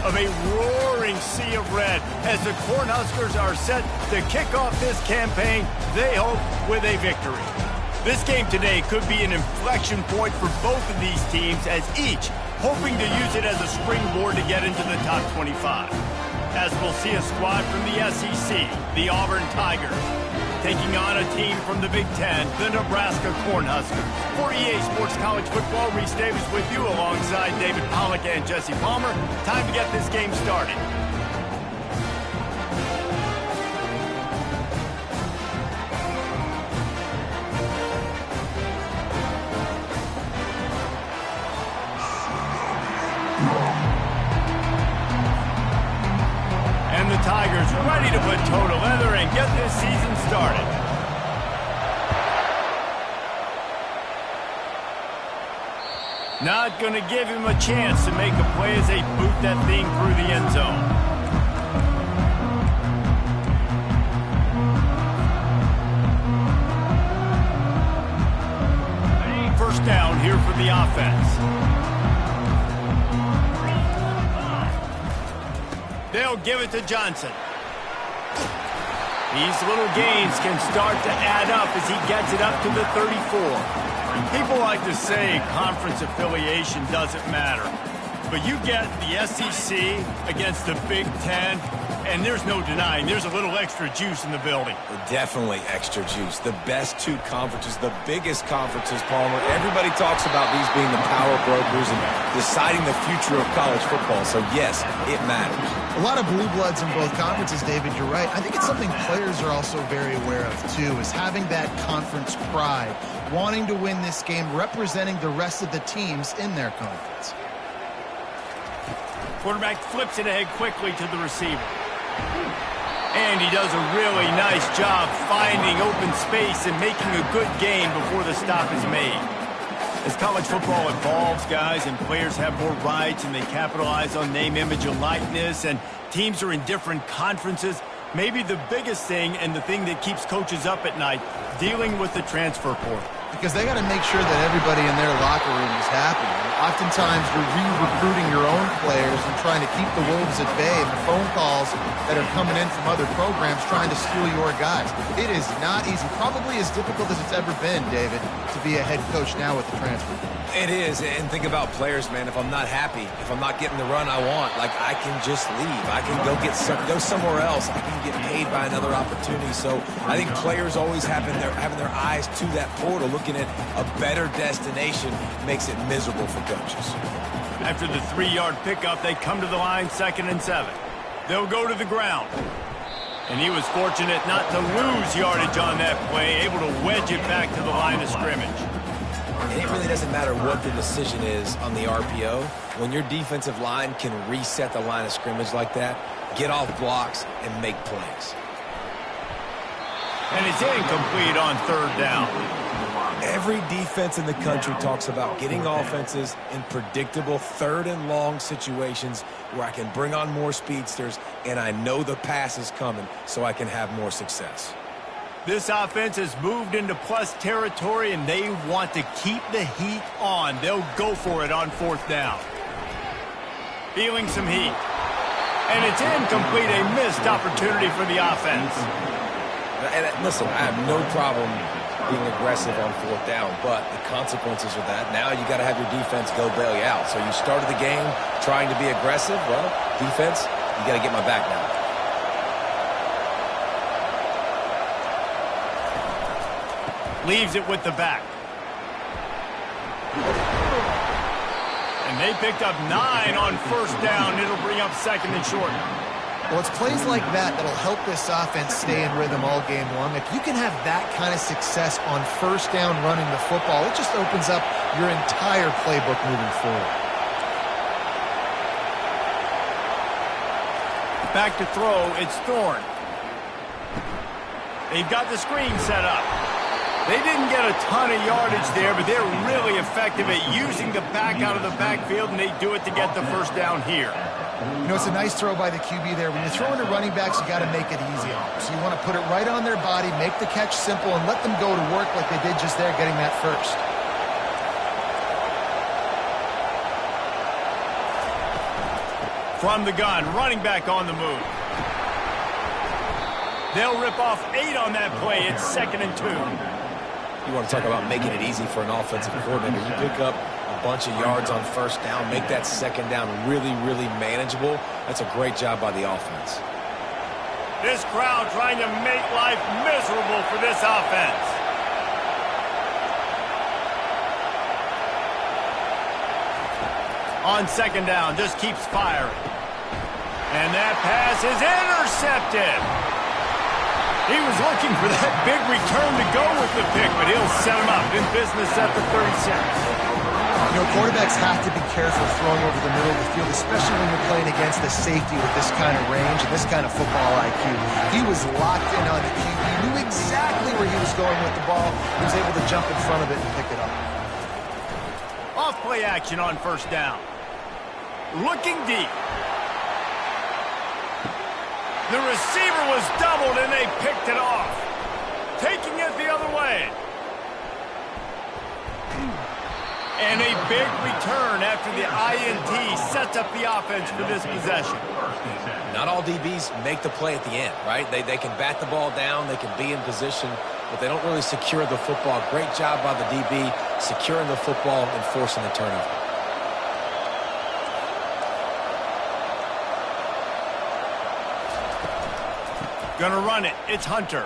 of a roaring sea of red as the Cornhuskers are set to kick off this campaign, they hope, with a victory. This game today could be an inflection point for both of these teams as each hoping to use it as a springboard to get into the top 25. As we'll see a squad from the SEC, the Auburn Tigers, taking on a team from the Big Ten, the Nebraska Cornhuskers. For EA Sports College Football, Reese Davis with you alongside David Pollack and Jesse Palmer. Time to get this game started. And the Tigers ready to put toe to leather and get this season started. Not going to give him a chance to make a play as they boot that thing through the end zone. First down here for the offense. They'll give it to Johnson. These little gains can start to add up as he gets it up to the 34. People like to say conference affiliation doesn't matter. But you get the SEC against the Big Ten, and there's no denying there's a little extra juice in the building. Definitely extra juice. The best two conferences, the biggest conferences, Palmer. Everybody talks about these being the power brokers and deciding the future of college football. So, yes, it matters. A lot of blue bloods in both conferences, David. You're right. I think it's something players are also very aware of, too, is having that conference pride, wanting to win this game, representing the rest of the teams in their conference. Quarterback flips it ahead quickly to the receiver. And he does a really nice job finding open space and making a good gain before the stop is made. As college football evolves, guys, and players have more rights and they capitalize on name, image, and likeness, and teams are in different conferences, maybe the biggest thing and the thing that keeps coaches up at night, dealing with the transfer portal. Because they got to make sure that everybody in their locker room is happy. And oftentimes, you're re-recruiting your own players and trying to keep the wolves at bay and the phone calls that are coming in from other programs trying to steal your guys. It is not easy. Probably as difficult as it's ever been, David, to be a head coach now with the transfer. It is, and think about players, man. If I'm not happy, if I'm not getting the run I want, like, I can just leave. I can go somewhere else. I can get paid by another opportunity. So I think players always having their eyes to that portal, looking at a better destination, makes it miserable for coaches. After the 3-yard pickup, they come to the line, 2nd and 7. They'll go to the ground. And he was fortunate not to lose yardage on that play, able to wedge it back to the line of scrimmage. And it really doesn't matter what the decision is on the RPO. When your defensive line can reset the line of scrimmage like that, get off blocks and make plays. And it's incomplete on 3rd down. Every defense in the country talks about getting offenses in predictable 3rd and long situations where I can bring on more speedsters and I know the pass is coming so I can have more success. This offense has moved into plus territory, and they want to keep the heat on. They'll go for it on 4th down. Feeling some heat. And it's incomplete, a missed opportunity for the offense. And listen, I have no problem being aggressive on 4th down, but the consequences of that, now you got to have your defense go bail you out. So you started the game trying to be aggressive. Well, defense, you got to get my back now. Leaves it with the back. And they picked up 9 on 1st down. It'll bring up 2nd and short. Well, it's plays like that that'll help this offense stay in rhythm all game long. If you can have that kind of success on 1st down running the football, it just opens up your entire playbook moving forward. Back to throw, it's Thorne. They've got the screen set up. They didn't get a ton of yardage there, but they're really effective at using the back out of the backfield, and they do it to get the 1st down here. You know, it's a nice throw by the QB there. When you're throwing to running backs, you got to make it easy on them. So you want to put it right on their body, make the catch simple, and let them go to work like they did just there, getting that first. From the gun, running back on the move. They'll rip off 8 on that play. It's 2nd and 2. You want to talk about making it easy for an offensive coordinator. You pick up a bunch of yards on 1st down, make that 2nd down really, really manageable. That's a great job by the offense. This crowd trying to make life miserable for this offense. On 2nd down, just keeps firing. And that pass is intercepted. He was looking for that big return to go with the pick, but he'll set him up in business at the 36. You know, quarterbacks have to be careful throwing over the middle of the field, especially when you're playing against a safety with this kind of range and this kind of football IQ. He was locked in on the QB. He knew exactly where he was going with the ball. He was able to jump in front of it and pick it up. Off play action on 1st down. Looking deep. The receiver was doubled and they picked it off. Taking it the other way. And a big return after the INT sets up the offense for this possession. Not all DBs make the play at the end, right? They can bat the ball down, they can be in position, but they don't really secure the football. Great job by the DB securing the football and forcing the turnover. Gonna run it. It's Hunter.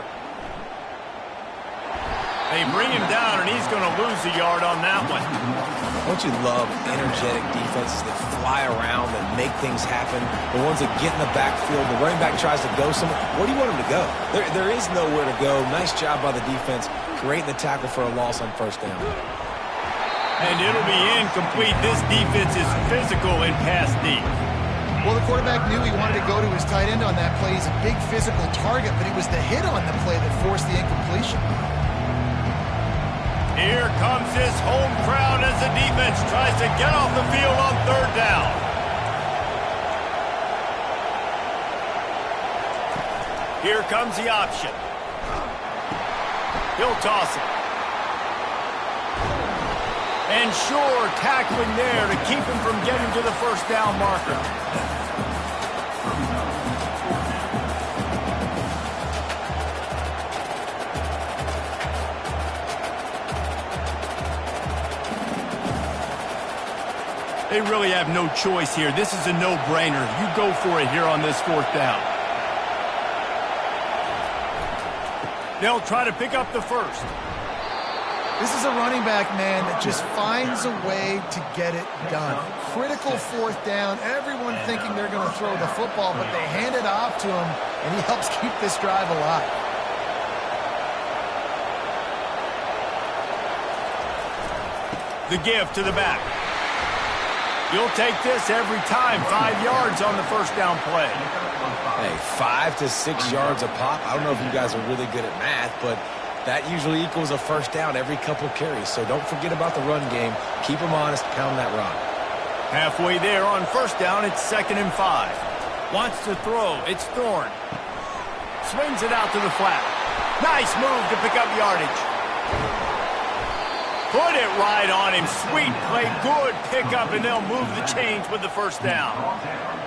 They bring him down, and he's going to lose a yard on that one. Don't you love energetic defenses that fly around and make things happen? The ones that get in the backfield, the running back tries to go somewhere. Where do you want him to go? There is nowhere to go. Nice job by the defense, creating the tackle for a loss on 1st down. And it'll be incomplete. This defense is physical in pass deep. Well, the quarterback knew he wanted to go to his tight end on that play. He's a big physical target, but it was the hit on the play that forced the incompletion. Here comes this home crowd as the defense tries to get off the field on 3rd down. Here comes the option. He'll toss it. And sure, tackling there to keep him from getting to the 1st down marker. They really have no choice here. This is a no-brainer. You go for it here on this 4th down. They'll try to pick up the 1st. This is a running back, man, that just finds a way to get it done. Critical 4th down. Everyone thinking they're going to throw the football, but they hand it off to him, and he helps keep this drive alive. The give to the back. You'll take this every time. 5 yards on the 1st down play. Hey, 5 to 6 yards a pop. I don't know if you guys are really good at math, but that usually equals a 1st down every couple carries. So don't forget about the run game. Keep them honest. Pound that rock. Halfway there on 1st down. It's 2nd and 5. Wants to throw. It's Thorne. Swings it out to the flat. Nice move to pick up yardage. Put it right on him. Sweet play. Good pickup, and they'll move the chains with the 1st down.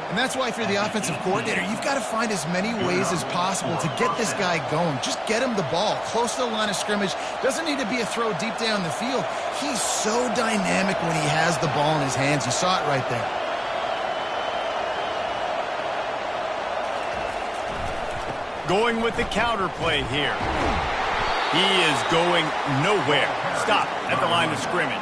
And that's why if you're the offensive coordinator, you've got to find as many ways as possible to get this guy going. Just get him the ball close to the line of scrimmage. Doesn't need to be a throw deep down the field. He's so dynamic when he has the ball in his hands. You saw it right there. Going with the counter play here. He is going nowhere. Stop at the line of scrimmage.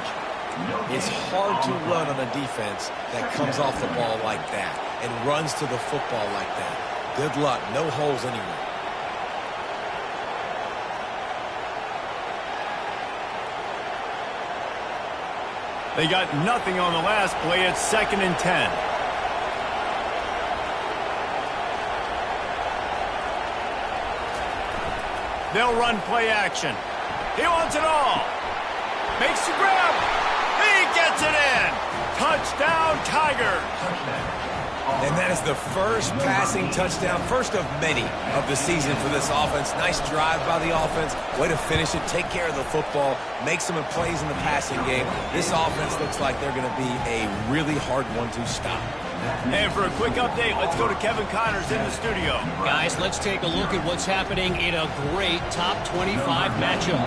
It's hard to run on a defense that comes off the ball like that and runs to the football like that. Good luck. No holes anywhere. They got nothing on the last play. It's 2nd and 10. They'll run play action. He wants it all. Makes the grab. He gets it in. Touchdown, Tigers. And that is the first passing touchdown, first of many of the season for this offense. Nice drive by the offense. Way to finish it, take care of the football, make some plays in the passing game. This offense looks like they're going to be a really hard one to stop. And for a quick update, let's go to Kevin Connors in the studio. Guys, let's take a look at what's happening in a great top 25 matchup.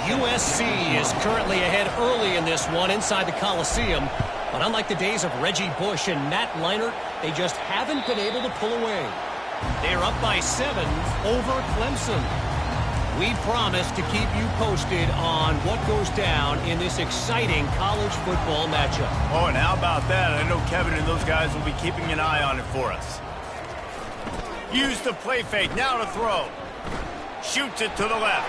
USC is currently ahead early in this one inside the Coliseum. But unlike the days of Reggie Bush and Matt Leinart, they just haven't been able to pull away. They're up by 7 over Clemson. We promise to keep you posted on what goes down in this exciting college football matchup. Oh, and how about that? I know Kevin and those guys will be keeping an eye on it for us. Use the play fake, now to throw. Shoots it to the left.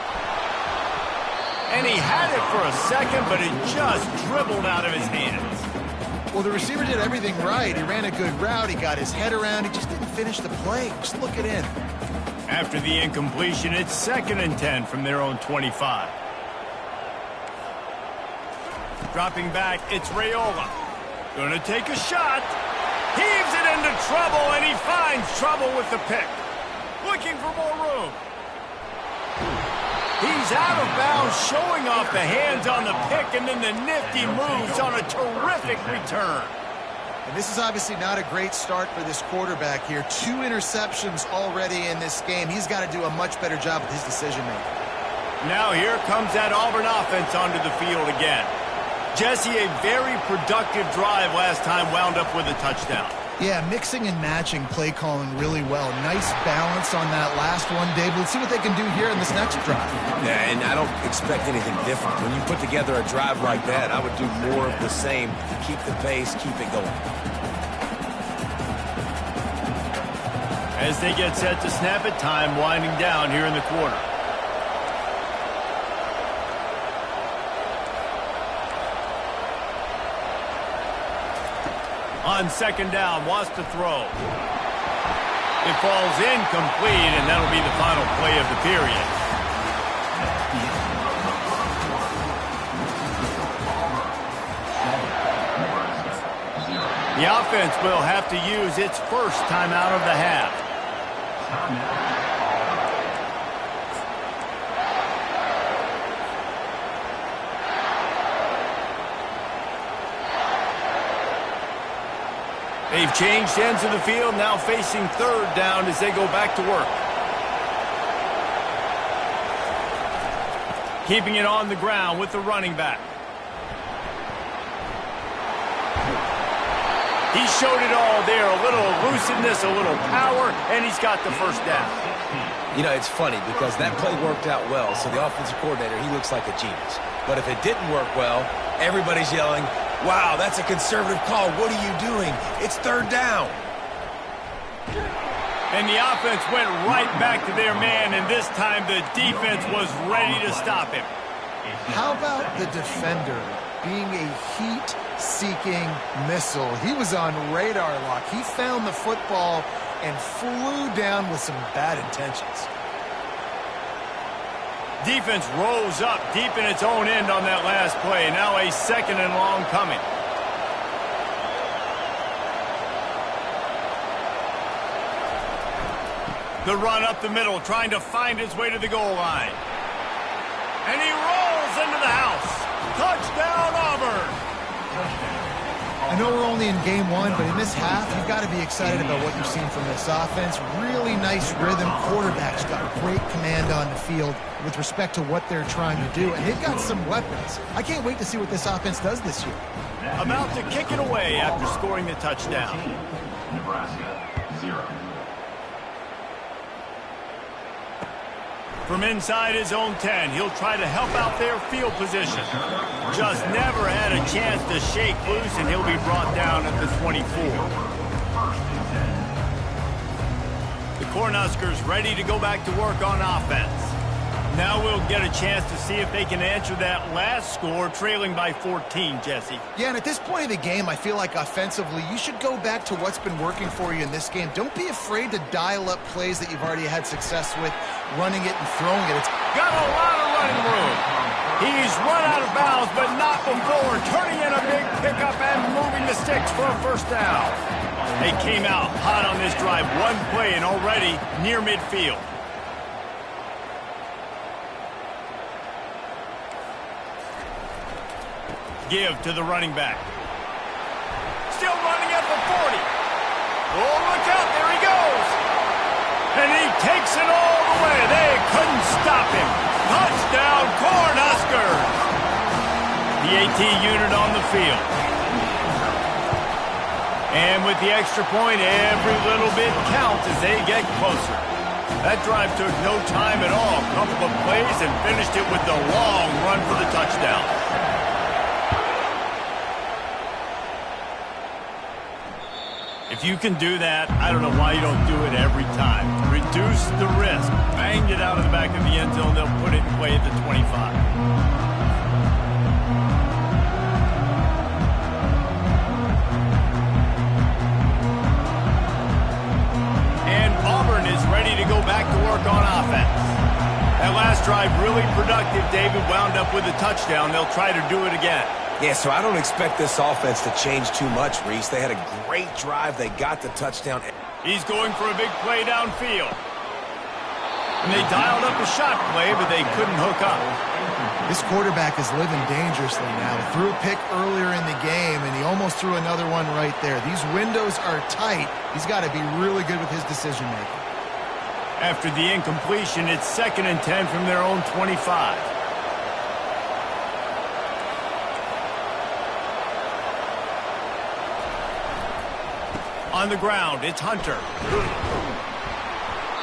And he had it for a second, but it just dribbled out of his hands. Well, the receiver did everything right. He ran a good route. He got his head around. He just didn't finish the play. Just look it in. After the incompletion, it's 2nd and 10 from their own 25. Dropping back, it's Raiola. Gonna take a shot. Heaves it into trouble, and he finds trouble with the pick. Looking for more room. He's out of bounds, showing off the hands on the pick, and then the nifty moves on a terrific return. And this is obviously not a great start for this quarterback here. 2 interceptions already in this game. He's got to do a much better job with his decision-making. Now here comes that Auburn offense onto the field again. Jesse, a very productive drive last time, wound up with a touchdown. Yeah, mixing and matching play calling really well. Nice balance on that last one, Dave. Let's see what they can do here in this next drive. Yeah, and I don't expect anything different. When you put together a drive like that, I would do more of the same. Keep the pace, keep it going. As they get set to snap it, time winding down here in the quarter. On 2nd down, wants to throw. It falls incomplete, and that'll be the final play of the period. The offense will have to use its first timeout of the half. They've changed ends of the field, now facing 3rd down as they go back to work. Keeping it on the ground with the running back. He showed it all there, a little elusiveness, a little power, and he's got the first down. You know, it's funny because that play worked out well, so the offensive coordinator, he looks like a genius. But if it didn't work well, everybody's yelling, "Wow, that's a conservative call. What are you doing? It's 3rd down." And the offense went right back to their man, and this time the defense was ready to stop him. How about the defender being a heat-seeking missile? He was on radar lock. He found the football and flew down with some bad intentions. Defense rose up deep in its own end on that last play. Now a 2nd and long coming. The run up the middle, trying to find his way to the goal line. And he rolls into the house. Touchdown, Auburn! I know we're only in game 1, but in this half, you've got to be excited about what you've seen from this offense. Really nice rhythm. Quarterback's got great command on the field with respect to what they're trying to do, and they've got some weapons. I can't wait to see what this offense does this year. About to kick it away after scoring the touchdown. Nebraska 0. From inside his own 10, he'll try to help out their field position. Just never had a chance to shake loose, and he'll be brought down at the 24. The Cornhuskers ready to go back to work on offense. Now we'll get a chance to see if they can answer that last score, trailing by 14, Jesse. Yeah, and at this point of the game, I feel like offensively, you should go back to what's been working for you in this game. Don't be afraid to dial up plays that you've already had success with, running it and throwing it. It's got a lot of running room. He's run out of bounds, but not before turning in a big pickup and moving the sticks for a first down. They came out hot on this drive. One play and already near midfield. Give to the running back. Still running at the 40. Oh, look out. There he goes. And he takes it all the way. They couldn't stop him. Touchdown, Cornhuskers. The AT unit on the field. And with the extra point, every little bit counts as they get closer. That drive took no time at all. A couple of plays and finished it with the long run for the touchdown. If you can do that, I don't know why you don't do it every time. Reduce the risk. Banged it out of the back of the end zone. They'll put it in play at the 25. And Auburn is ready to go back to work on offense. That last drive really productive. David wound up with a touchdown. They'll try to do it again. Yeah, so I don't expect this offense to change too much, Reese. They had a great drive. They got the touchdown. He's going for a big play downfield. And they dialed up a shot play, but they couldn't hook up. This quarterback is living dangerously now. He threw a pick earlier in the game, and he almost threw another one right there. These windows are tight. He's got to be really good with his decision-making. After the incompletion, it's 2nd and 10 from their own 25. On the ground, it's Hunter.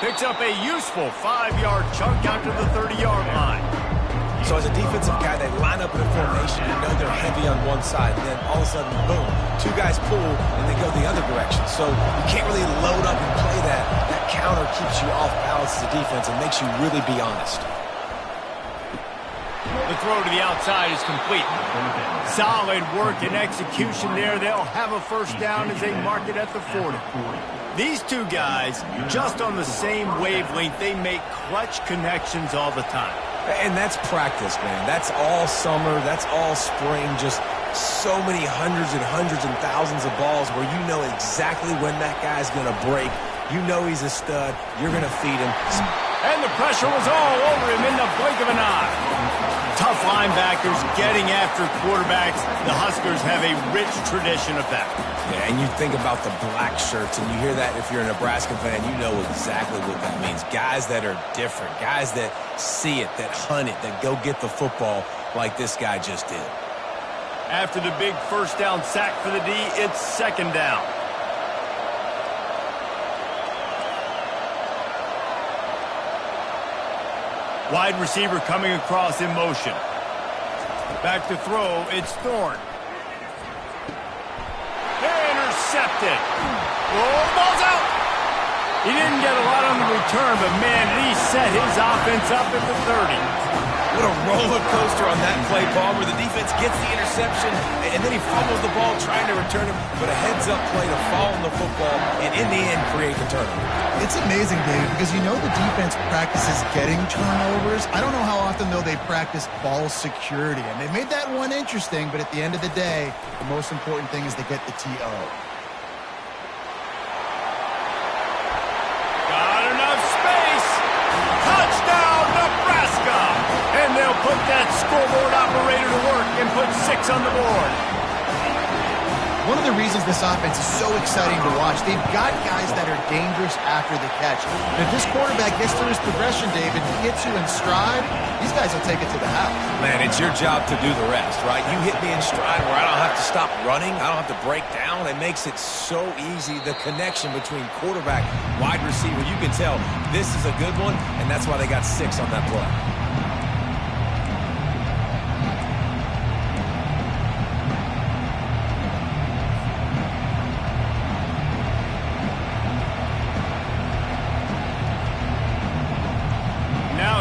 Picks up a useful 5-yard chunk out to the 30-yard line. So as a defensive guy, they line up in a formation. You know they're heavy on one side. And then all of a sudden, boom, 2 guys pull, and they go the other direction. So you can't really load up and play that. That counter keeps you off balance as a defense and makes you really be honest. The throw to the outside is complete. Solid work and execution there. They'll have a first down as they mark it at the 40. These two guys, just on the same wavelength, they make clutch connections all the time. And that's practice, man. That's all summer. That's all spring. Just so many hundreds and thousands of balls where you know exactly when that guy's going to break. You know he's a stud. You're going to feed him. And the pressure was all over him in the blink of an eye. Tough linebackers getting after quarterbacks. The Huskers have a rich tradition of that. Yeah, and you think about the black shirts, and you hear that if you're a Nebraska fan, you know exactly what that means. Guys that are different, guys that see it, that hunt it, that go get the football like this guy just did. After the big first down sack for the D, it's 2nd down. Wide receiver coming across in motion. Back to throw, it's Thorne. Intercepted. Oh, the ball's out. He didn't get a lot on the return, but man, did he set his offense up at the 30. What a roller coaster on that play, Paul, where the defense gets the interception, and then he fumbles the ball trying to return it, but a heads-up play to fall on the football, and in the end, create the turnover. It's amazing, Dave, because you know the defense practices getting turnovers. I don't know how often, though, they practice ball security. And they made that one interesting, but at the end of the day, the most important thing is they get the TO. Got enough space. Touchdown, Nebraska. And they'll put that scoreboard operator to work and put 6 on the board. One of the reasons this offense is so exciting to watch, they've got guys that are dangerous after the catch. And if this quarterback gets through his progression, David, hits you in stride, these guys will take it to the house. Man, it's your job to do the rest, right? You hit me in stride where I don't have to stop running. I don't have to break down. It makes it so easy. The connection between quarterback, wide receiver, you can tell this is a good one, and that's why they got 6 on that play.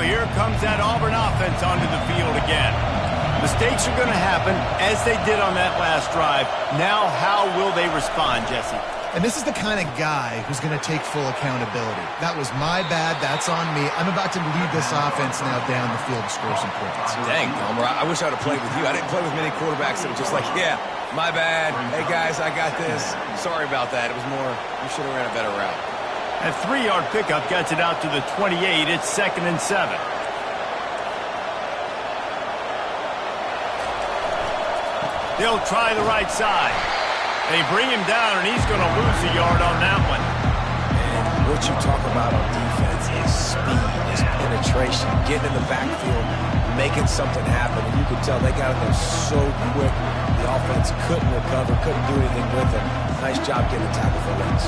Here comes that Auburn offense onto the field again. Mistakes are going to happen, as they did on that last drive. Now, how will they respond, Jesse? And this is the kind of guy who's going to take full accountability. That was my bad. That's on me. I'm about to lead this offense now down the field to score some points. Dang, Palmer, I wish I would have played with you. I didn't play with many quarterbacks that were just like, yeah, my bad. Hey, guys, I got this. Sorry about that. It was more, you should have ran a better route. A 3-yard pickup gets it out to the 28. It's 2nd and 7. They'll try the right side. They bring him down, and he's going to lose a yard on that one. And what you talk about on defense is speed, is penetration, getting in the backfield, making something happen. And you could tell they got in there so quick. The offense couldn't recover, couldn't do anything with him. Nice job getting the tackle for Lynch.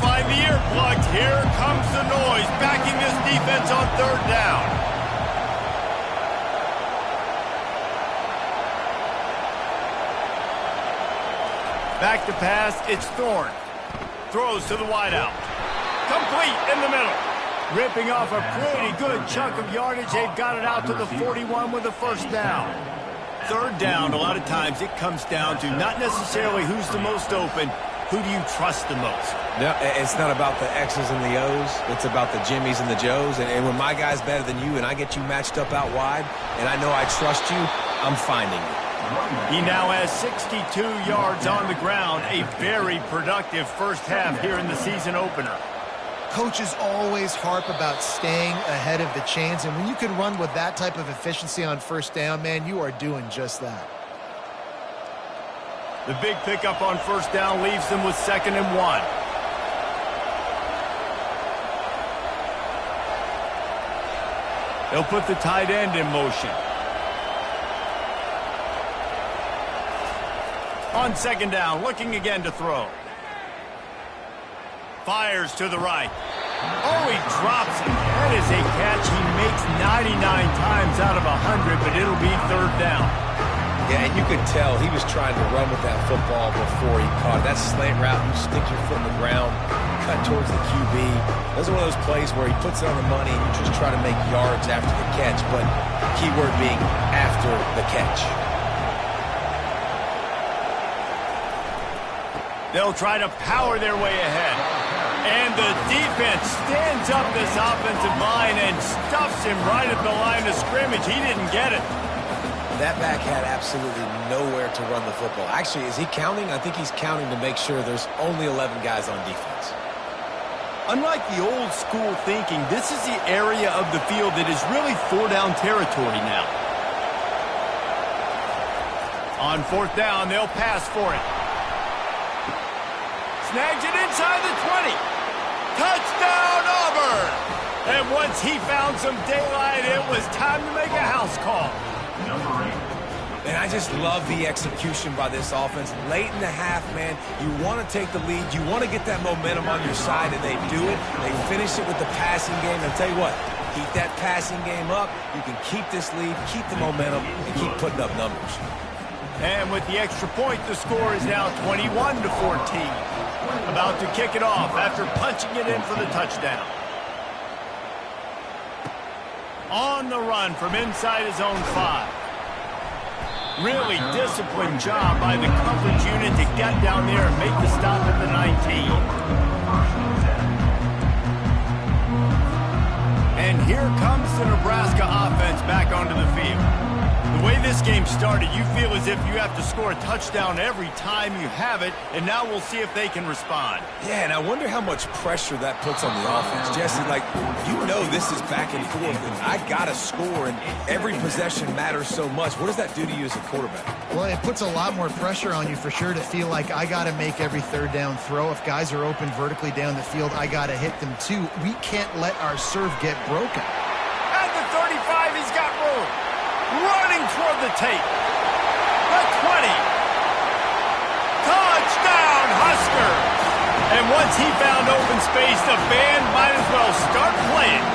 Find the earplugs. Here comes the noise, backing this defense on 3rd down. Back to pass, it's Thorne. Throws to the wideout. Complete in the middle. Ripping off a pretty good chunk of yardage. They've got it out to the 41 with a 1st down. 3rd down, a lot of times it comes down to not necessarily who's the most open, who do you trust the most? No, it's not about the X's and the O's. It's about the Jimmys and the Joes. And when my guy's better than you and I get you matched up out wide and I know I trust you, I'm finding you. He now has 62 yards on the ground. A very productive first half here in the season opener. Coaches always harp about staying ahead of the chains, and when you can run with that type of efficiency on 1st down, man, you are doing just that. The big pickup on 1st down leaves them with 2nd and 1. They'll put the tight end in motion. On 2nd down, looking again to throw. Fires to the right. Oh, he drops it. That is a catch he makes 99 times out of 100, but it'll be 3rd down. Yeah, and you could tell he was trying to run with that football before he caught it. That slant route, you stick your foot in the ground, cut towards the QB. Those are one of those plays where he puts it on the money and you just try to make yards after the catch, but keyword being after the catch. They'll try to power their way ahead. And the defense stands up this offensive line and stuffs him right at the line of scrimmage. He didn't get it. That back had absolutely nowhere to run the football. Actually, is he counting? I think he's counting to make sure there's only 11 guys on defense. Unlike the old school thinking, this is the area of the field that is really 4-down territory now. On 4th down, they'll pass for it. Snags it inside the 20. Touchdown, Auburn! And once he found some daylight, it was time to make a house call. And I just love the execution by this offense. Late in the half, man, you want to take the lead. You want to get that momentum on your side, and they do it. They finish it with the passing game. And I'll tell you what, keep that passing game up. You can keep this lead, keep the momentum, and keep putting up numbers. And with the extra point, the score is now 21-14. About to kick it off after punching it in for the touchdown. On the run from inside his own 5. Really disciplined job by the coverage unit to get down there and make the stop at the 19. And here comes the Nebraska offense back onto the field. The way this game started, you feel as if you have to score a touchdown every time you have it, and now we'll see if they can respond. Yeah, and I wonder how much pressure that puts on the offense. Jesse, like, you know this is back and forth, and I got to score, and every possession matters so much. What does that do to you as a quarterback? Well, it puts a lot more pressure on you for sure to feel like I got to make every 3rd down throw. If guys are open vertically down the field, I got to hit them too. We can't let our serve get broken. At the 35, he's got room. Running toward the tape. The 20. Touchdown, Huskers. And once he found open space, the band might as well start playing.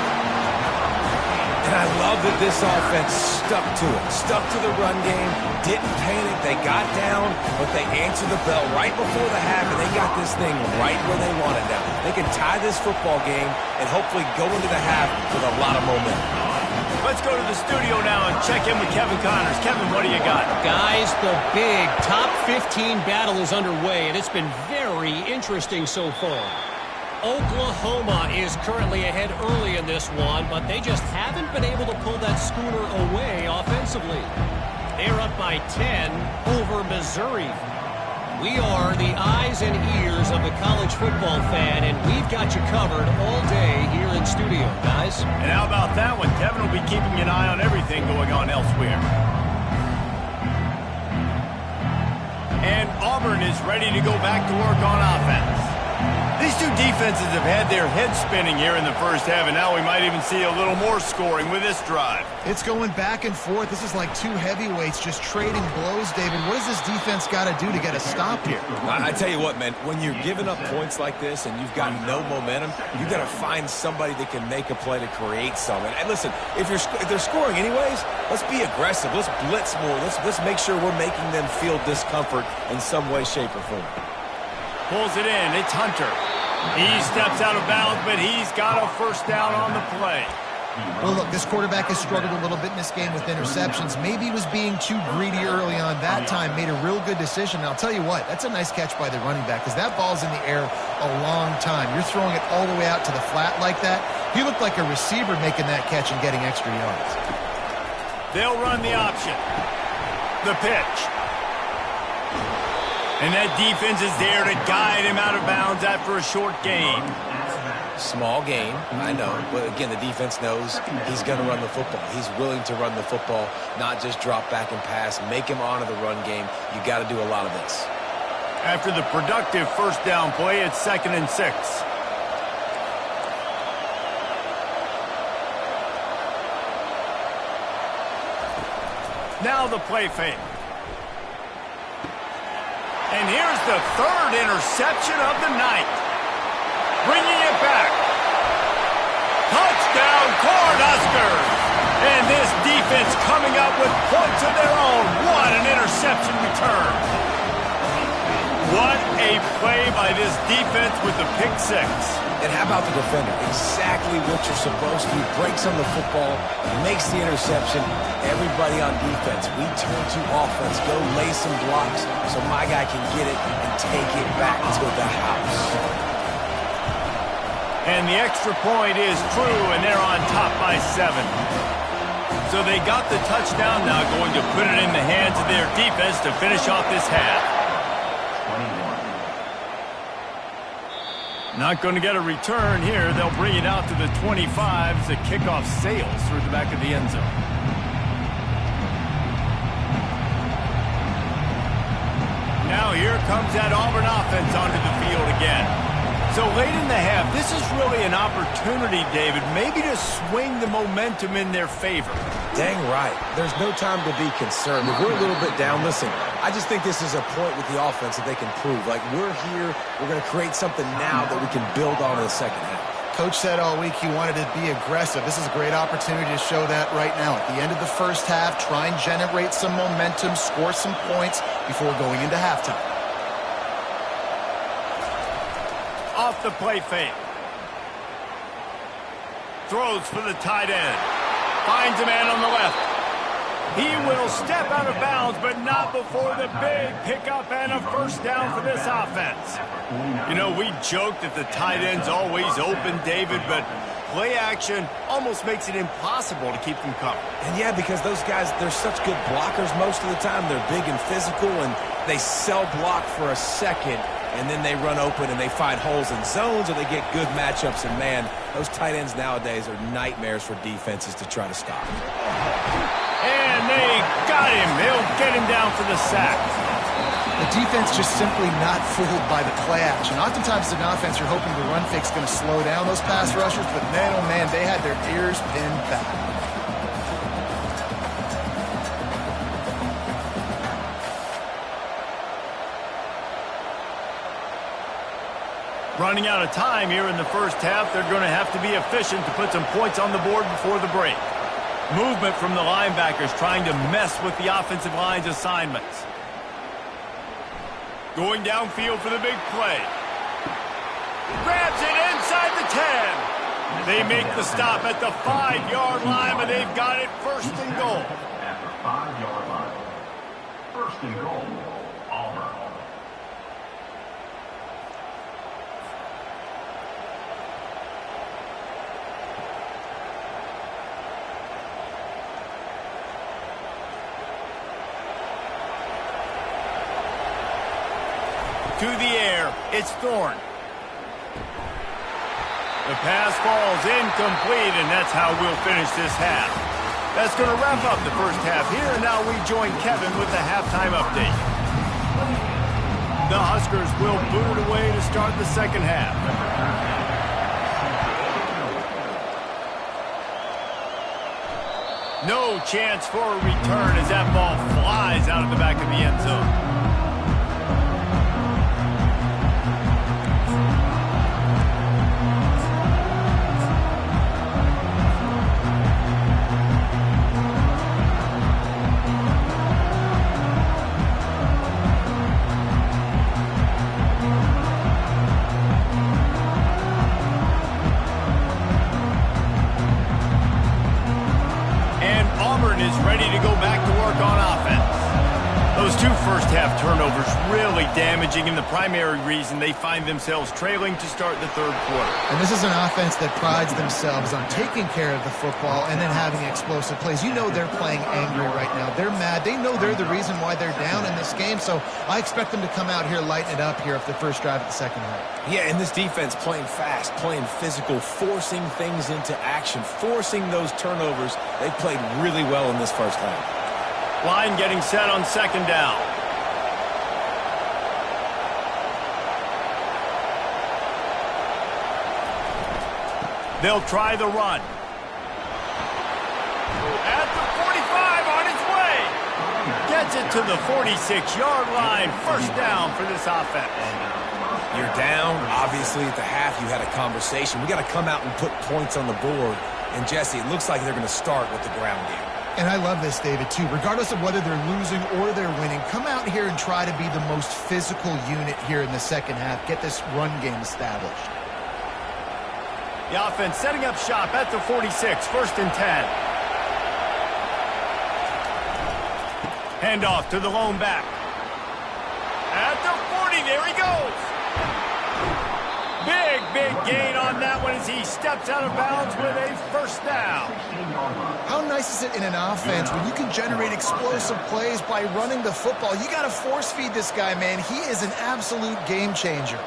And I love that this offense stuck to it, stuck to the run game, didn't panic. They got down, but they answered the bell right before the half, and they got this thing right where they wanted now. They can tie this football game and hopefully go into the half with a lot of momentum. Let's go to the studio now and check in with Kevin Connors. Kevin, what do you got? Guys, the big top 15 battle is underway, and it's been very interesting so far. Oklahoma is currently ahead early in this one, but they just haven't been able to pull that schooner away offensively. They're up by 10 over Missouri. We are the eyes and ears of the college football fan, and we've got you covered all day here in studio, guys. And how about that one? Kevin will be keeping an eye on everything going on elsewhere. And Auburn is ready to go back to work on offense. These two defenses have had their heads spinning here in the first half, and now we might even see a little more scoring with this drive. It's going back and forth. This is like two heavyweights just trading blows, David. What does this defense got to do to get a stop here? I tell you what, man, when you're giving up points like this and you've got no momentum, you've got to find somebody that can make a play to create something. And listen, if they're scoring anyways, let's be aggressive. Let's blitz more. Let's make sure we're making them feel discomfort in some way, shape, or form. Pulls it in. It's Hunter. He steps out of bounds, but he's got a first down on the play. Well, look, this quarterback has struggled a little bit in this game with interceptions. Maybe he was being too greedy early on. That time made a real good decision. And I'll tell you what, that's a nice catch by the running back because that ball's in the air a long time. You're throwing it all the way out to the flat like that. He looked like a receiver making that catch and getting extra yards. They'll run the option. The pitch. And that defense is there to guide him out of bounds after a short gain. Small game, I know. But again, the defense knows he's going to run the football. He's willing to run the football, not just drop back and pass, make him honor the run game. You got to do a lot of this. After the productive first down play, it's 2nd and 6. Now the play fake. And here's the 3rd interception of the night. Bringing it back. Touchdown, Cornhuskers. And this defense coming up with points of their own. What an interception return. What a play by this defense with the pick 6. And how about the defender? Exactly what you're supposed to do. Breaks on the football, makes the interception. Everybody on defense, we turn to offense. Go lay some blocks so my guy can get it and take it back to the house. And the extra point is true, and they're on top by 7. So they got the touchdown, now going to put it in the hands of their defense to finish off this half. Not going to get a return here. They'll bring it out to the 25 as the kickoff sails through the back of the end zone. Now here comes that Auburn offense onto the field again. So late in the half, this is really an opportunity, David, maybe to swing the momentum in their favor. Dang right. There's no time to be concerned. If we're a little bit down, listen, I just think this is a point with the offense that they can prove. Like, we're here, we're going to create something now that we can build on in the second half. Coach said all week he wanted to be aggressive. This is a great opportunity to show that right now. At the end of the first half, try and generate some momentum, score some points before going into halftime. Off the play fake. Throws for the tight end. Finds a man on the left. He will step out of bounds, but not before the big pickup and a first down for this offense. You know, we joked that the tight end's always open, David, but play action almost makes it impossible to keep them covered. And yeah, because those guys, they're such good blockers most of the time. They're big and physical, and they sell block for a second, and then they run open and they find holes in zones or they get good matchups. And, man, those tight ends nowadays are nightmares for defenses to try to stop. And they got him. They'll get him down for the sack. The defense just simply not fooled by the play action. Oftentimes as an offense, you're hoping the run fake's going to slow down those pass rushers, but man, oh man, they had their ears pinned back. Running out of time here in the first half. They're going to have to be efficient to put some points on the board before the break. Movement from the linebackers trying to mess with the offensive line's assignments. Going downfield for the big play. Grabs it inside the 10. They make the stop at the 5-yard line, but they've got it first and goal. At the 5-yard line. First and goal. Auburn. To the air, it's Thorne. The pass falls incomplete, and that's how we'll finish this half. That's going to wrap up the first half here, and now we join Kevin with the halftime update. The Huskers will boot it away to start the second half. No chance for a return as that ball flies out of the back of the end zone. Is ready to go back to work on offense. Those two first-half turnovers really damaging, and the primary reason they find themselves trailing to start the third quarter. And this is an offense that prides themselves on taking care of the football and then having explosive plays. You know they're playing angry right now. They're mad. They know they're the reason why they're down in this game, so I expect them to come out here, lighten it up here after the first drive of the second half. Yeah, and this defense playing fast, playing physical, forcing things into action, forcing those turnovers. They played really well in this first half. Line getting set on second down. They'll try the run. At the 45 on its way. Gets it to the 46-yard line. First down for this offense. You're down. Obviously, at the half, you had a conversation. We got to come out and put points on the board. And, Jesse, it looks like they're going to start with the ground game. And I love this, David, too. Regardless of whether they're losing or they're winning, come out here and try to be the most physical unit here in the second half. Get this run game established. The offense setting up shop at the 46, first and 10. Handoff to the lone back. At the 40, there he goes. Big gain on that one as he steps out of bounds with a first down. How nice is it in an offense when you can generate explosive plays by running the football? You got to force feed this guy, man. He is an absolute game changer.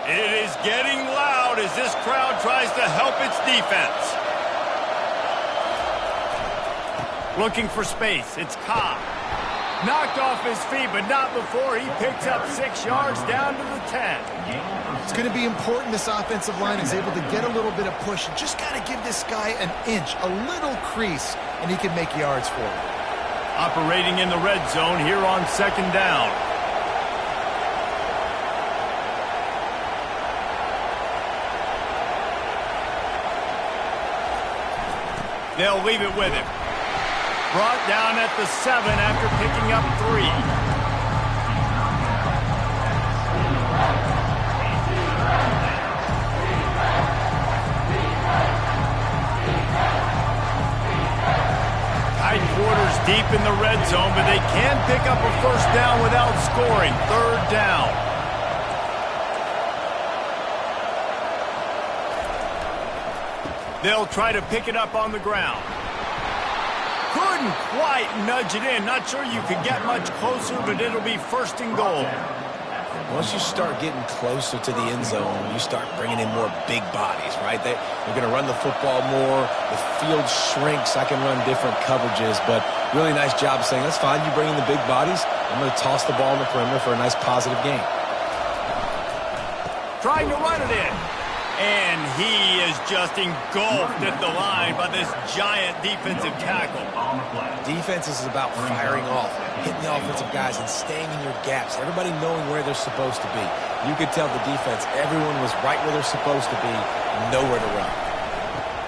It is getting loud as this crowd tries to help its defense. Looking for space, it's Cobb. Knocked off his feet, but not before he picks up 6 yards down to the 10. It's going to be important this offensive line is able to get a little bit of push. You just got to give this guy an inch, a little crease, and he can make yards for it. Operating in the red zone here on second down. They'll leave it with him. Brought down at the 7 after picking up 3. Tight quarters deep in the red zone, but they can pick up a first down without scoring. Third down. They'll try to pick it up on the ground. Couldn't quite nudge it in. Not sure you could get much closer, but it'll be first and goal. Once you start getting closer to the end zone, you start bringing in more big bodies, right? They're going to run the football more. The field shrinks. I can run different coverages, but really nice job saying, that's fine. You bring in the big bodies. I'm going to toss the ball in the perimeter for a nice positive gain. Trying to run it in. And he is just engulfed at the line by this giant defensive tackle. Defense is about firing off, hitting the offensive guys, and staying in your gaps. Everybody knowing where they're supposed to be. You could tell the defense, everyone was right where they're supposed to be, nowhere to run.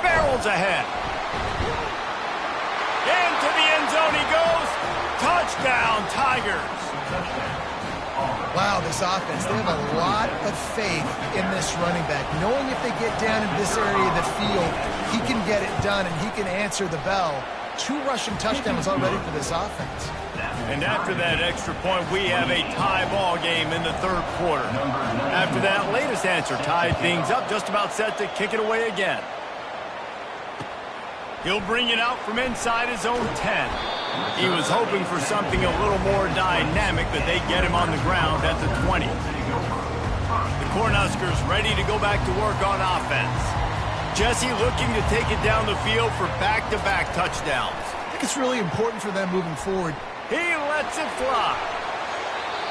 Barrels ahead. Into the end zone he goes. Touchdown, Tigers. Wow, this offense, they have a lot of faith in this running back. Knowing if they get down in this area of the field, he can get it done and he can answer the bell. 2 rushing touchdowns already for this offense. And after that extra point, we have a tie ball game in the third quarter. After that latest answer tied things up, just about set to kick it away again. He'll bring it out from inside his own 10. He was hoping for something a little more dynamic, but they get him on the ground at the 20. The Cornhuskers ready to go back to work on offense. Jesse looking to take it down the field for back-to-back touchdowns. I think it's really important for them moving forward. He lets it fly.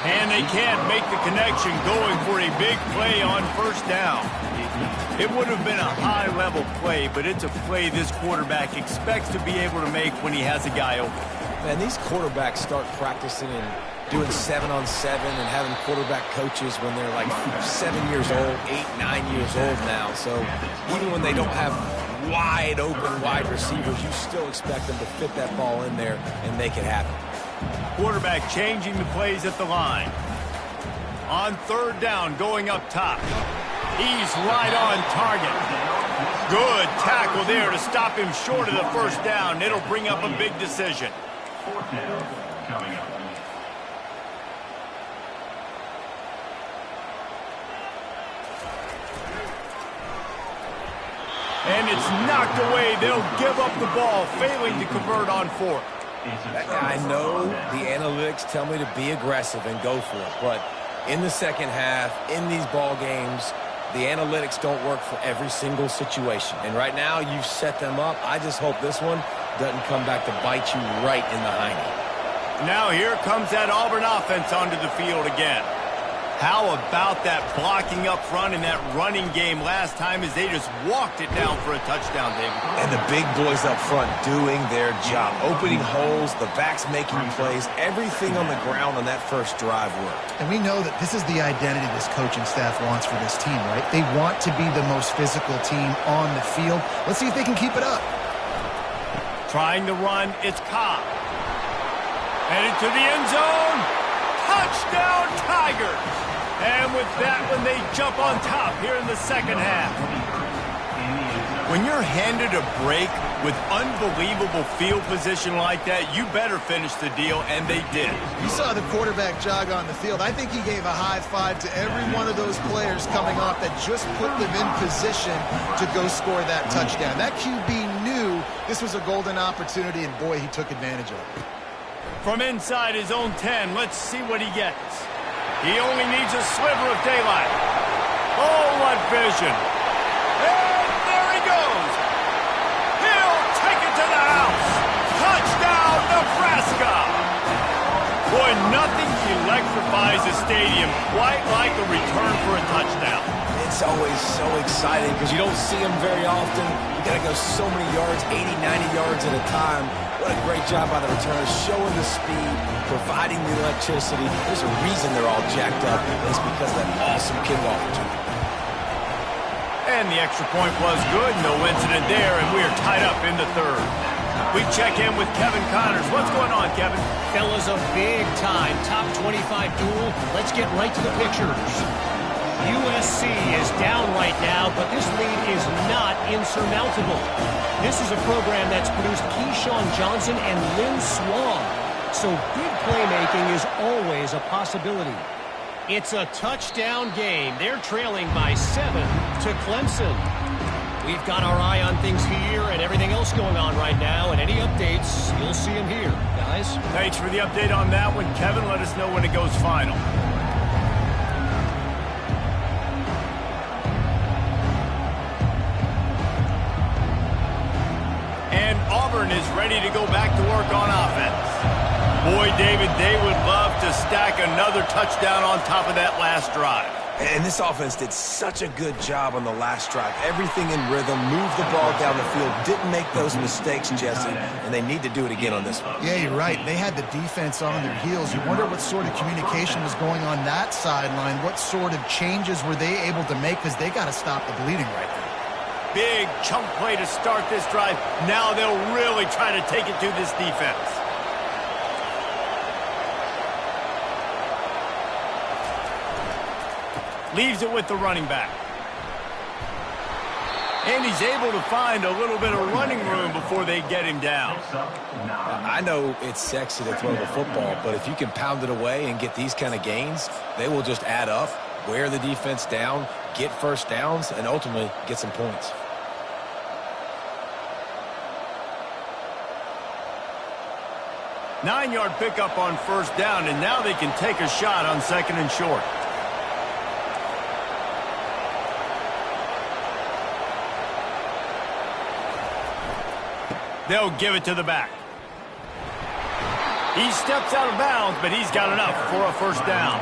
And they can't make the connection going for a big play on first down. It would have been a high-level play, but it's a play this quarterback expects to be able to make when he has a guy open. Man, these quarterbacks start practicing and doing 7-on-7 and having quarterback coaches when they're like 7 years old, 8, 9 years old now. So even when they don't have wide receivers, you still expect them to fit that ball in there and make it happen. Quarterback changing the plays at the line. On third down, going up top. He's right on target. Good tackle there to stop him short of the first down. It'll bring up a big decision. Fourth down coming up. And it's knocked away. They'll give up the ball, failing to convert on fourth. I know the analytics tell me to be aggressive and go for it, but in the second half, in these ball games, the analytics don't work for every single situation. And right now, you've set them up. I just hope this one doesn't come back to bite you right in the hiney. Now here comes that Auburn offense onto the field again. How about that blocking up front and that running game last time as they just walked it down for a touchdown, David? And the big boys up front doing their job. Opening holes, the backs making plays, everything on the ground on that first drive worked. And we know that this is the identity this coaching staff wants for this team, right? They want to be the most physical team on the field. Let's see if they can keep it up. Trying to run, it's Cobb. Headed to the end zone. Touchdown, Tigers! And with that one, they jump on top here in the second half. When you're handed a break with unbelievable field position like that, you better finish the deal, and they did. You saw the quarterback jog on the field. I think he gave a high five to every one of those players coming off that just put them in position to go score that touchdown. That QB knew this was a golden opportunity, and boy, he took advantage of it. From inside his own 10, let's see what he gets. He only needs a sliver of daylight. Oh, what vision. And there he goes. He'll take it to the house. Touchdown, Nebraska. Boy, nothing electrifies a stadium quite like a return for a touchdown. It's always so exciting because you don't see them very often. You got to go so many yards, 80, 90 yards at a time. What a great job by the returners, showing the speed, providing the electricity. There's a reason they're all jacked up. It's because of that awesome kickoff return. And the extra point was good. No incident there, and we're tied up in the third. We check in with Kevin Connors. What's going on, Kevin? Fellas, a big-time top 25 duel. Let's get right to the pictures. USC is down right now, but this lead is not insurmountable. This is a program that's produced Keyshawn Johnson and Lynn Swan. So big playmaking is always a possibility. It's a touchdown game. They're trailing by 7 to Clemson. We've got our eye on things here and everything else going on right now, and any updates, you'll see them here, guys. Thanks for the update on that one, Kevin. Let us know when it goes final. And Auburn is ready to go back to work on offense. Boy, David, they would love to stack another touchdown on top of that last drive. And this offense did such a good job on the last drive. Everything in rhythm, moved the ball down the field, didn't make those mistakes, Jesse, and they need to do it again on this one. Yeah, you're right. They had the defense on their heels. You wonder what sort of communication was going on that sideline. What sort of changes were they able to make, because they got to stop the bleeding right now. Big chunk play to start this drive. Now they'll really try to take it to this defense. Leaves it with the running back. And he's able to find a little bit of running room before they get him down. I know it's sexy to throw the football, but if you can pound it away and get these kind of gains, they will just add up, wear the defense down, get first downs, and ultimately get some points. Nine-yard pickup on first down, and now they can take a shot on second and short. They'll give it to the back. He steps out of bounds, but he's got enough for a first down.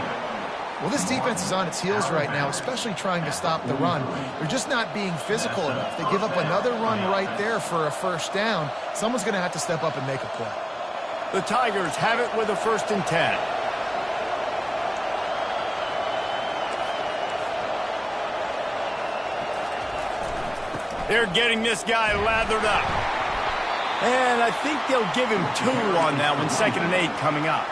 Well, this defense is on its heels right now, especially trying to stop the run. They're just not being physical enough. They give up another run right there for a first down. Someone's going to have to step up and make a play. The Tigers have it with a 1st and 10. They're getting this guy lathered up. And I think they'll give him 2 on that one, 2nd and 8 coming up.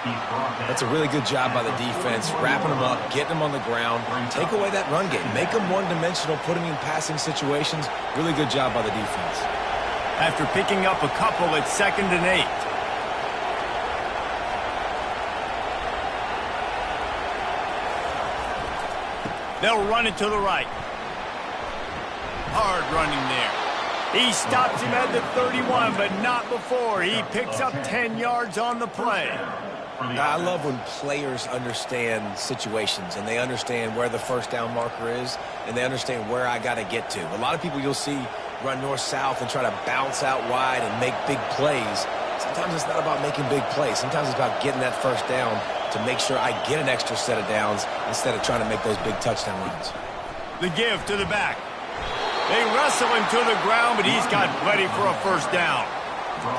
That's a really good job by the defense, wrapping them up, getting them on the ground. Take away that run game. Make them one-dimensional, put them in passing situations. Really good job by the defense. After picking up a couple at 2nd and 8. They'll run it to the right. Hard running there. He stops him at the 31, but not before. He picks up 10 yards on the play. I love when players understand situations and they understand where the first down marker is and they understand where I got to get to. A lot of people you'll see run north-south and try to bounce out wide and make big plays. Sometimes it's not about making big plays. Sometimes it's about getting that first down to make sure I get an extra set of downs instead of trying to make those big touchdown runs. The give to the back. They wrestle him to the ground, but he's got plenty for a first down.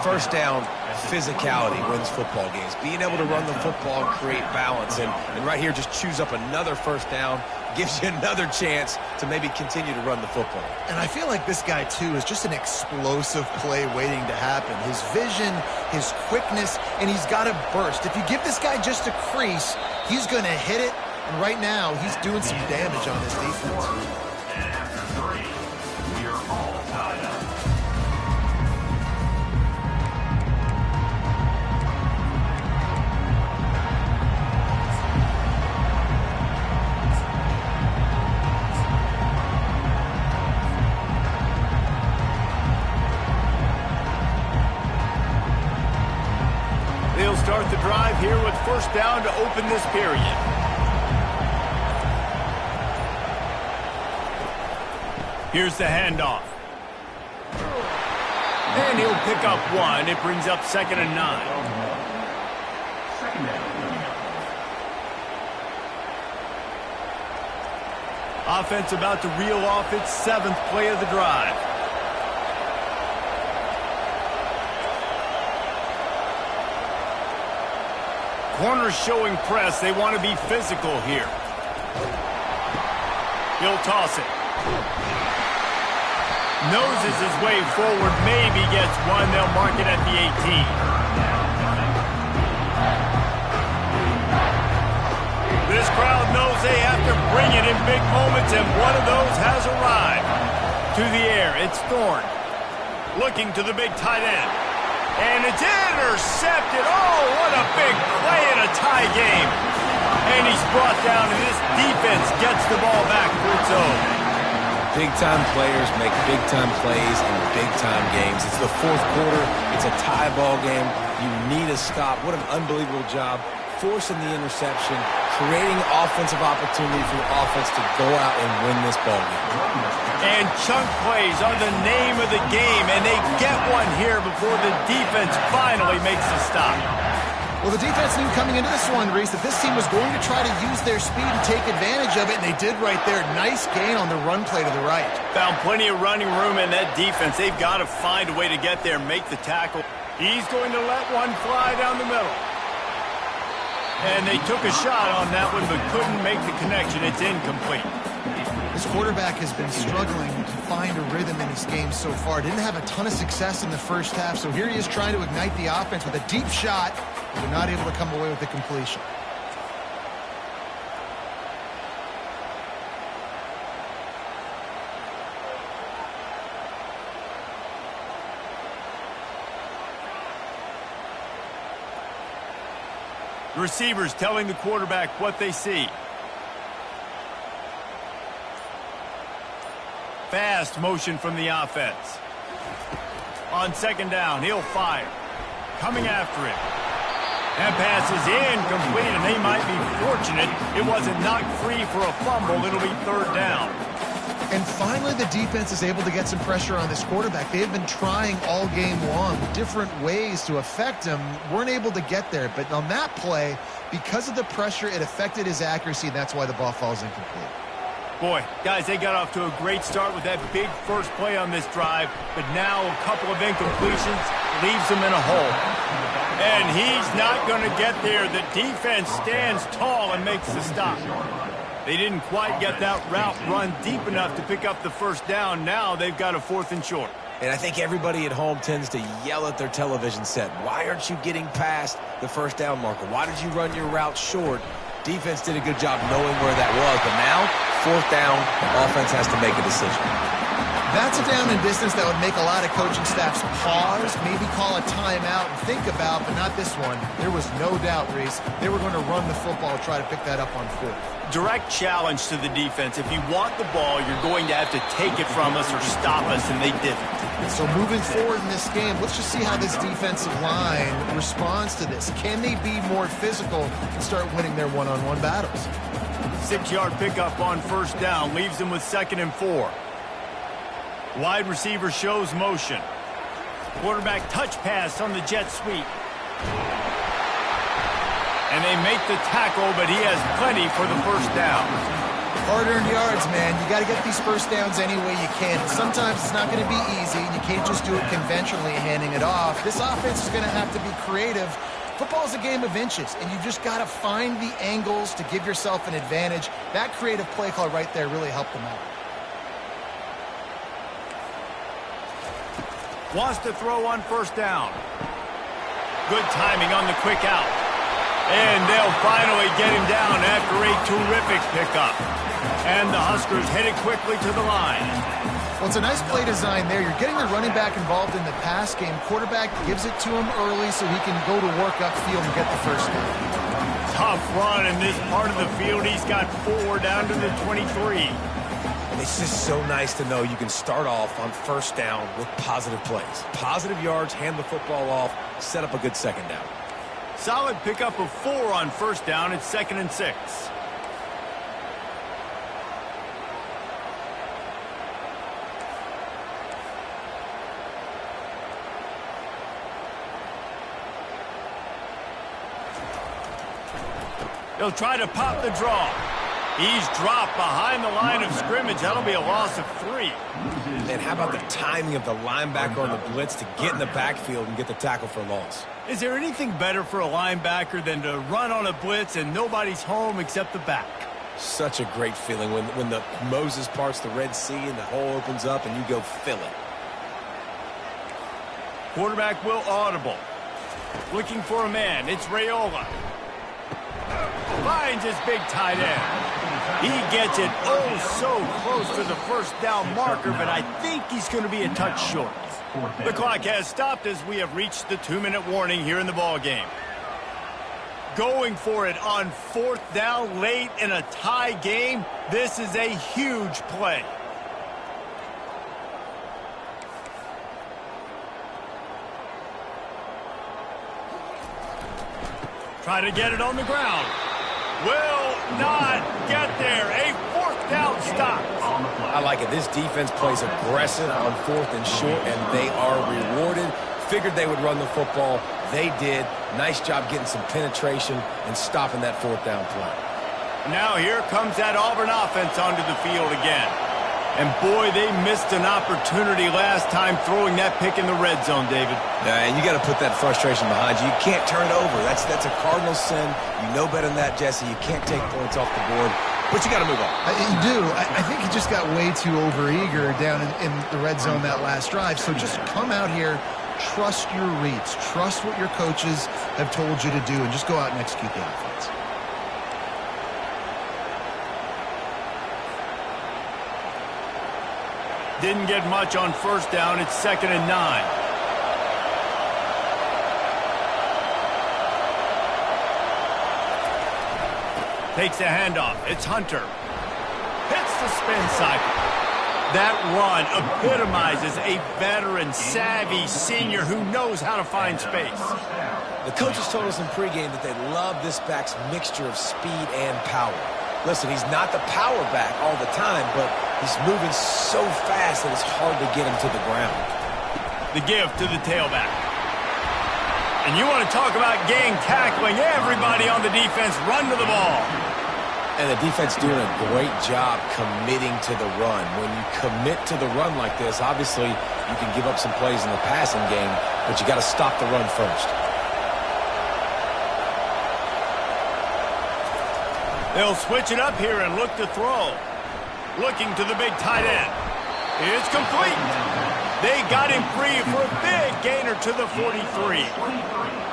First down, physicality wins football games. Being able to run the football and create balance. And right here, just choose up another first down, gives you another chance to maybe continue to run the football. And I feel like this guy, too, is just an explosive play waiting to happen. His vision, his quickness, and he's got a burst. If you give this guy just a crease, he's going to hit it. And right now, he's doing some damage on this defense. And after 3, we are all tied up. They'll start the drive here with first down to open this period. Here's the handoff. And he'll pick up 1. It brings up 2nd and 9. Second down. Offense about to reel off its 7th play of the drive. Corners showing press. They want to be physical here. He'll toss it. Noses his way forward, maybe gets 1. They'll mark it at the 18. This crowd knows they have to bring it in big moments, and one of those has arrived. To the air, it's Thorne. Looking to the big tight end. And it's intercepted. Oh, what a big play in a tie game. And he's brought down, and this defense gets the ball back for its own. Big-time players make big-time plays in big-time games. It's the 4th quarter. It's a tie ball game. You need a stop. What an unbelievable job. Forcing the interception, creating offensive opportunity for the offense to go out and win this ball game. And chunk plays are the name of the game, and they get one here before the defense finally makes a stop. Well, the defense knew coming into this one, Reese, that this team was going to try to use their speed and take advantage of it, and they did right there. Nice gain on the run play to the right. Found plenty of running room in that defense. They've got to find a way to get there and make the tackle. He's going to let one fly down the middle. And they took a shot on that one, but couldn't make the connection. It's incomplete. This quarterback has been struggling to find a rhythm in this game so far. Didn't have a ton of success in the first half, so here he is trying to ignite the offense with a deep shot, but they're not able to come away with the completion. The receivers telling the quarterback what they see. Fast motion from the offense. On second down, he'll fire. Coming after it. That pass is incomplete, and they might be fortunate it wasn't knocked free for a fumble. It'll be third down. And finally, the defense is able to get some pressure on this quarterback. They have been trying all game long different ways to affect him. Weren't able to get there. But on that play, because of the pressure, it affected his accuracy. And that's why the ball falls incomplete. Boy, guys, they got off to a great start with that big first play on this drive. But now a couple of incompletions leaves them in a hole. And he's not going to get there. The defense stands tall and makes the stop. They didn't quite get that route run deep enough to pick up the first down. Now they've got a 4th and short. And I think everybody at home tends to yell at their television set. Why aren't you getting past the first down marker? Why did you run your route short? Defense did a good job knowing where that was. But now, 4th down, offense has to make a decision. That's a down and distance that would make a lot of coaching staffs pause, maybe call a timeout and think about, but not this one. There was no doubt, Reese, they were going to run the football, try to pick that up on 4th. Direct challenge to the defense. If you want the ball, you're going to have to take it from us or stop us, and they didn't. So moving forward in this game, let's just see how this defensive line responds to this. Can they be more physical and start winning their one-on-one battles? 6-yard pickup on first down leaves them with 2nd and 4. Wide receiver shows motion. Quarterback touch pass on the jet sweep. And they make the tackle, but he has plenty for the first down. Hard-earned yards, man. You got to get these first downs any way you can. And sometimes it's not going to be easy, and you can't just do it conventionally handing it off. This offense is going to have to be creative. Football's a game of inches, and you've just got to find the angles to give yourself an advantage. That creative play call right there really helped them out. Wants to throw on first down. Good timing on the quick out. And they'll finally get him down after a terrific pickup. And the Huskers headed quickly to the line. Well, it's a nice play design there. You're getting the running back involved in the pass game. Quarterback gives it to him early so he can go to work upfield and get the first down. Tough run in this part of the field. He's got 4 down to the 23. It's just so nice to know you can start off on first down with positive plays. Positive yards, hand the football off, set up a good second down. Solid pickup of 4 on first down. It's 2nd and 6. They'll try to pop the draw. He's dropped behind the line of scrimmage. That'll be a loss of 3. And how about the timing of the linebacker on the blitz to get in the backfield and get the tackle for a loss? Is there anything better for a linebacker than to run on a blitz and nobody's home except the back? Such a great feeling when the Moses parts the Red Sea and the hole opens up and you go fill it. Quarterback will audible. Looking for a man. It's Raiola. Finds his big tight end. He gets it so close to the first down marker, but I think he's going to be a touch short. The clock has stopped as we have reached the 2-minute warning here in the ballgame. Going for it on 4th down late in a tie game. This is a huge play. Try to get it on the ground. Will not get there. A 4th down stop. I like it. This defense plays aggressive on 4th and short, and they are rewarded. Figured they would run the football, They did. Nice job getting some penetration and stopping that fourth down play. Now here comes that Auburn offense onto the field again. And boy, they missed an opportunity last time throwing that pick in the red zone, David. Yeah, and you got to put that frustration behind you. You can't turn it over. That's a cardinal sin. You know better than that, Jesse. You can't take points off the board. But you got to move on. You do. I think he just got way too overeager down in the red zone that last drive. So just come out here, trust your reads, trust what your coaches have told you to do, and just go out and execute the offense. Didn't get much on first down. It's 2nd and 9. Takes a handoff. It's Hunter. Hits the spin cycle. That run epitomizes a veteran, savvy senior who knows how to find space. The coaches told us in pregame that they love this back's mixture of speed and power. Listen, he's not the power back all the time, but he's moving so fast that it's hard to get him to the ground. The give to the tailback. And you want to talk about gang tackling, everybody on the defense run to the ball. And the defense doing a great job committing to the run. When you commit to the run like this, obviously you can give up some plays in the passing game, but you got to stop the run first. They'll switch it up here and look to throw. Looking to the big tight end. It's complete. They got him free for a big gainer to the 43.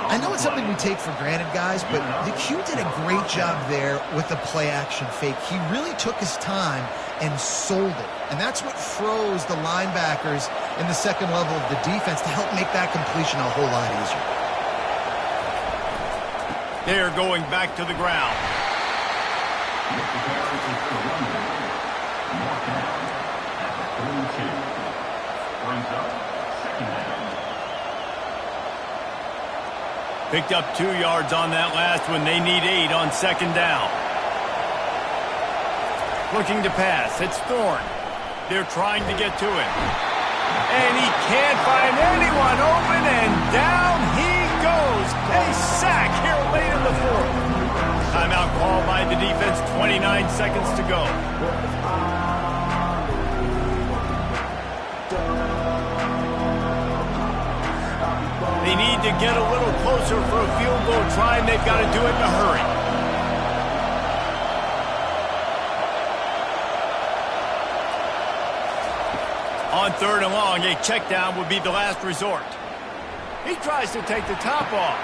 I know it's something we take for granted, guys, but the Q did a great job there with the play-action fake. He really took his time and sold it. And that's what froze the linebackers in the second level of the defense to help make that completion a whole lot easier. They're going back to the ground. Picked up 2 yards on that last one. They need 8 on 2nd down. Looking to pass. It's Thorne. They're trying to get to him. And he can't find anyone open, and down he goes. A sack here late in the 4th. Timeout called by the defense. 29 seconds to go. They need to get a little closer for a field goal try, and they've got to do it in a hurry. On 3rd and long, a check down would be the last resort. He tries to take the top off.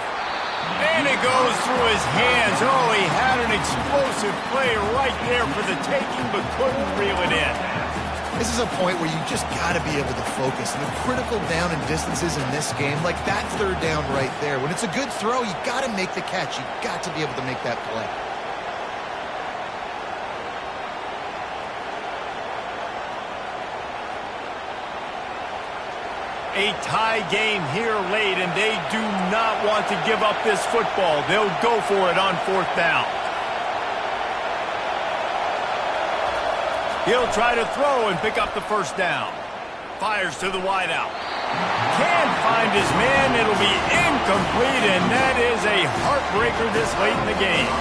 And it goes through his hands. Oh, he had an explosive play right there for the taking, but couldn't reel it in. This is a point where you just got to be able to focus. And the critical down and distances in this game, like that 3rd down right there. When it's a good throw, you got to make the catch. You got to be able to make that play. A tie game here late, and they do not want to give up this football. They'll go for it on 4th down. He'll try to throw and pick up the 1st down. Fires to the wideout. Can't find his man. It'll be incomplete, and that is a heartbreaker this late in the game.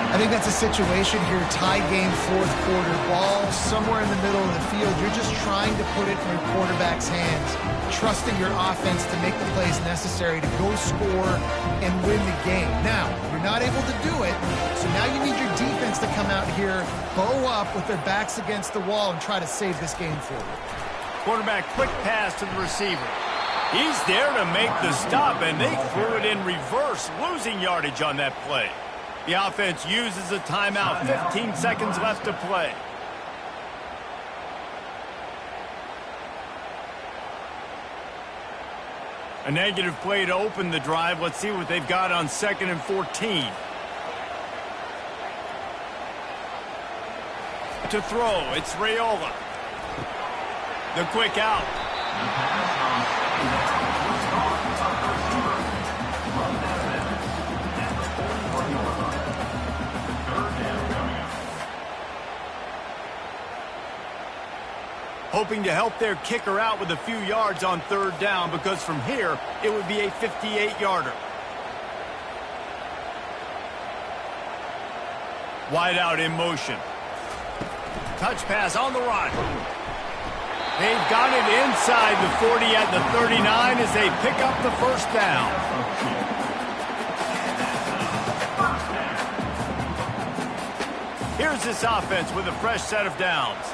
I think that's a situation here, tie game, 4th quarter, ball somewhere in the middle of the field. You're just trying to put it in your quarterback's hands, trusting your offense to make the plays necessary to go score and win the game. Now, you're not able to do it, so now you need your defense to come out here, bow up with their backs against the wall, and try to save this game for you. Quarterback quick pass to the receiver. He's there to make the stop, and they threw it in reverse, losing yardage on that play. The offense uses a timeout. 15 seconds left to play. A negative play to open the drive. Let's see what they've got on 2nd and 14. To throw, it's Raiola. The quick out. Hoping to help their kicker out with a few yards on 3rd down, because from here, it would be a 58-yarder. Wide out in motion. Touch pass on the run. They've got it inside the 40 at the 39 as they pick up the first down. Here's this offense with a fresh set of downs.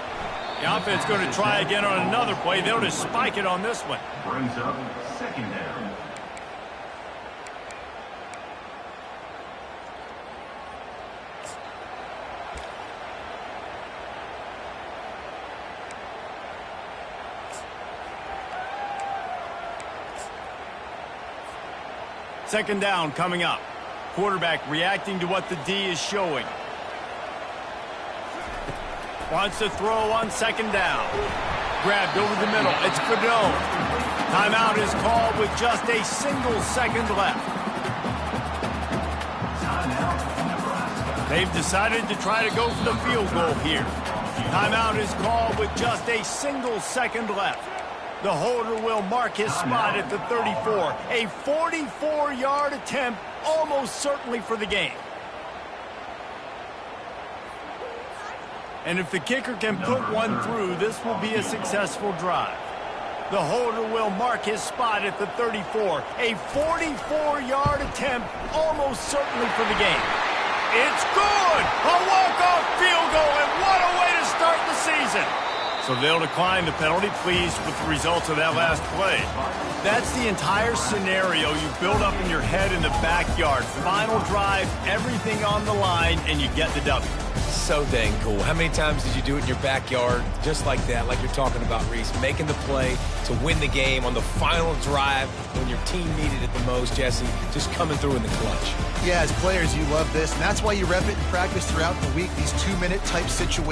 The offense going to try again on another play. They'll just spike it on this one. Brings up second down. Second down coming up. Quarterback reacting to what the D is showing. Wants to throw on second down. Grabbed over the middle. It's Kttn. Timeout is called with just a single second left. They've decided to try to go for the field goal here. Timeout is called with just a single second left. The holder will mark his spot at the 34. A 44-yard attempt, almost certainly for the game. And if the kicker can put one through, this will be a successful drive. The holder will mark his spot at the 34. A 44-yard attempt, almost certainly for the game. It's good! A walk-off field goal, and what a way to start the season! So they'll decline the penalty, pleased with the results of that last play. That's the entire scenario you build up in your head in the backyard. Final drive, everything on the line, and you get the W. So dang cool. How many times did you do it in your backyard just like that, like you're talking about, Reese? Making the play to win the game on the final drive when your team needed it the most, Jesse. Just coming through in the clutch. Yeah, as players, you love this, and that's why you rep it in practice throughout the week, these 2-minute type situations.